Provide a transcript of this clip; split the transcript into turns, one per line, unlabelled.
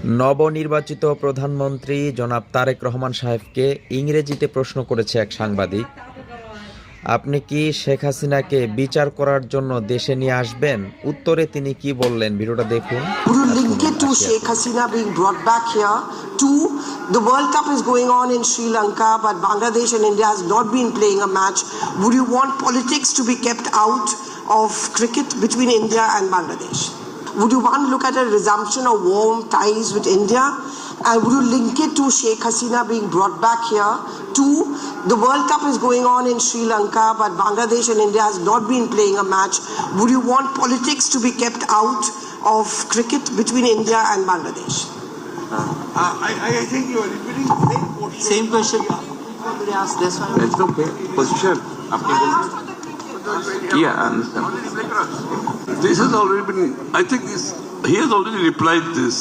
নবনির্বাচিত প্রধানমন্ত্রী জনাব তারেক রহমান সাহেবকে ইংরেজিতে প্রশ্ন করেছে এক সাংবাদিক, আপনি কি শেখ হাসিনাকে বিচার করার জন্য দেশে নিয়ে আসবেন? উত্তরে তিনি কি বললেন, ভিডিওটা দেখুন।
Would you link it to Sheikh Hasina being brought back here? Two, the World Cup is going on in Sri Lanka, but Bangladesh and India has not been playing a match. Would you want politics to be kept out of cricket between India and Bangladesh? Would you want to look at a resumption of warm ties with India? And would you link it to Sheikh Hasina being brought back here? Two, the World Cup is going on in Sri Lanka, but Bangladesh and India has not been playing a match. Would you want politics to be kept out of cricket between India and Bangladesh?
I think you are repeating the same question.
Same question. Somebody asked this one.
It's okay. Position.
Yeah, I understand. This has already been, I think he has already replied this.